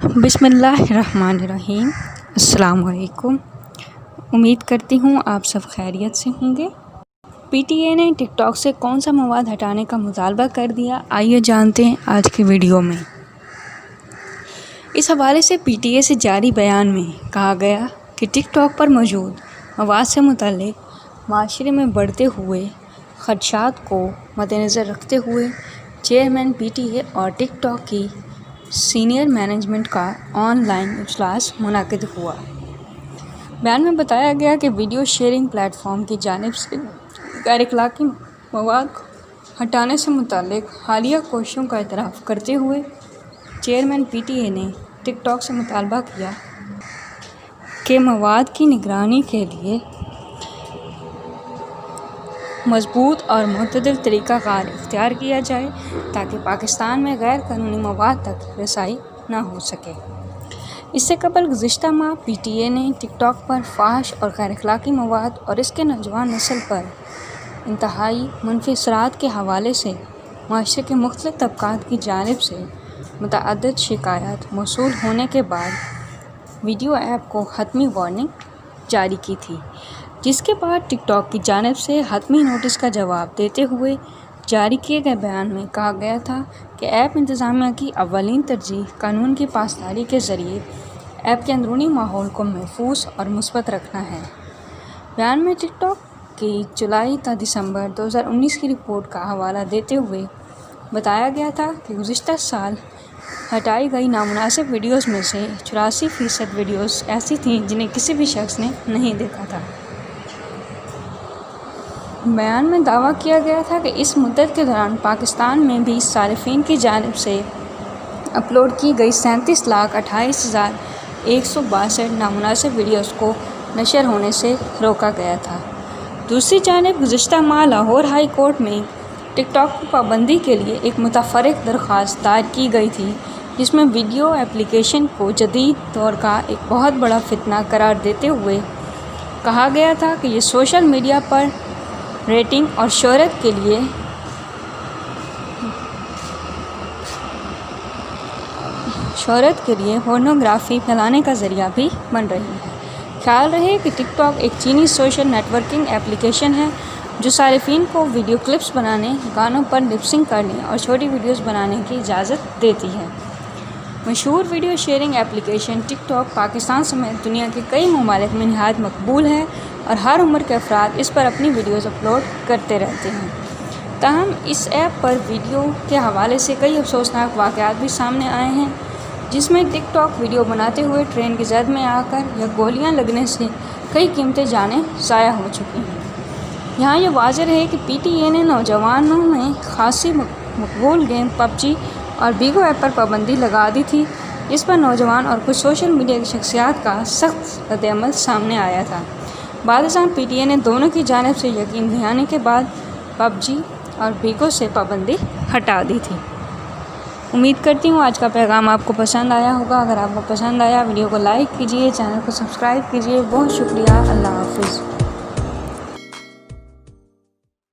बिस्मिल्लाहिर्रहमानिर्रहीम। अस्सलाम वालेकुम। उम्मीद करती हूँ आप सब खैरियत से होंगे। पीटीए ने टिकटॉक से कौन सा मवाद हटाने का मुतालबा कर दिया, आइए जानते हैं आज की वीडियो में। इस हवाले से पीटीए से जारी बयान में कहा गया कि टिकटॉक पर मौजूद मवाद से मुतल्लिक़ माशरे में बढ़ते हुए खदशात को मद्देनज़र रखते हुए चेयरमैन पीटीए और टिकटॉक की सीनियर मैनेजमेंट का ऑनलाइन इजलास मुनाकिद हुआ। बयान में बताया गया कि वीडियो शेयरिंग प्लेटफॉर्म की जानिब से गैर अखलाकी मवाद को हटाने से मुताल्लिक़ हालिया कोशिशों का एतराफ़ करते हुए चेयरमैन पीटीए ने टिकटॉक से मुतालबा किया कि मवाद की निगरानी के लिए मज़बूत और मुतदल तरीक़ाकार इख्तियार किया जाए ताकि पाकिस्तान में गैर कानूनी मवाद तक रसाई न हो सके। इससे कबल गुज़िश्ता माह पीटीए ने टिकटॉक पर फाहश और गैर अखलाकी मवाद और इसके नौजवान नस्ल पर इंतहाई मनफी असरात के हवाले से माशरे के मुख्तलिफ़ तबक़ात की जानिब से मुतअद्दिद शिकायत मौसूल होने के बाद वीडियो ऐप को हतमी वार्निंग जारी की थी, जिसके बाद टिकटॉक की जानिब से हतमी नोटिस का जवाब देते हुए जारी किए गए बयान में कहा गया था कि ऐप इंतज़ामिया की अव्वलीन तरजीह कानून की पासदारी के ज़रिए ऐप के अंदरूनी माहौल को महफूज और मुस्बत रखना है। बयान में टिकटॉक की जुलाई ta दिसंबर 2019 की रिपोर्ट का हवाला देते हुए बताया गया था कि गुज़िश्ता साल हटाई गई नामुनासिब वीडियोज़ में से 84% वीडियोज़ ऐसी थीं जिन्हें किसी भी शख्स ने नहीं देखा था। बयान में दावा किया गया था कि इस मुद्दत के दौरान पाकिस्तान में भी सारिफीन की जानिब से अपलोड की गई 37,28,162 नामुनासिब वीडियोज़ को नशर होने से रोका गया था। दूसरी जानिब गुज़िश्ता माह लाहौर हाई कोर्ट में टिकटॉक की पाबंदी के लिए एक मुतफ़र्रिक़ दरख्वास्त दायर की गई थी, जिसमें वीडियो एप्लीकेशन को जदीद दौर का एक बहुत बड़ा फितना करार देते हुए कहा गया था कि ये सोशल मीडिया पर रेटिंग और शोहरत के लिए पोर्नोग्राफी फैलाने का ज़रिया भी बन रही है। ख्याल रहे कि टिकटॉक एक चीनी सोशल नेटवर्किंग एप्लीकेशन है जो सारिफीन को वीडियो क्लिप्स बनाने, गानों पर लिपसिंग करने और छोटी वीडियोस बनाने की इजाज़त देती है। मशहूर video sharing application TikTok Pakistan समेत दुनिया के कई ममालिक में निहायत मकबूल है और हर उम्र के अफराद इस पर अपनी वीडियोज़ अपलोड करते रहते हैं। ताहम इस ऐप पर वीडियो के हवाले से कई अफसोसनाक वाक़यात भी सामने आए हैं, जिसमें टिकटॉक वीडियो बनाते हुए ट्रेन की जद में आकर या गोलियां लगने से कई कीमती जानें ज़ाया हो चुकी हैं। यहाँ ये वाज़ेह है कि पीटीए ने नौजवानों में खासी मकबूल गेम पबजी और बीगो ऐप पर पाबंदी लगा दी थी। इस पर नौजवान और कुछ सोशल मीडिया की शख्सियात का सख्त रद्द-ए-अमल सामने आया था। बादशाह पीटीए ने दोनों की जानिब से यकीन दिलाने के बाद पबजी और बीगो से पाबंदी हटा दी थी। उम्मीद करती हूँ आज का पैगाम आपको पसंद आया होगा। अगर आपको पसंद आया वीडियो को लाइक कीजिए, चैनल को सब्सक्राइब कीजिए। बहुत शुक्रिया। अल्लाह हाफ़िज़।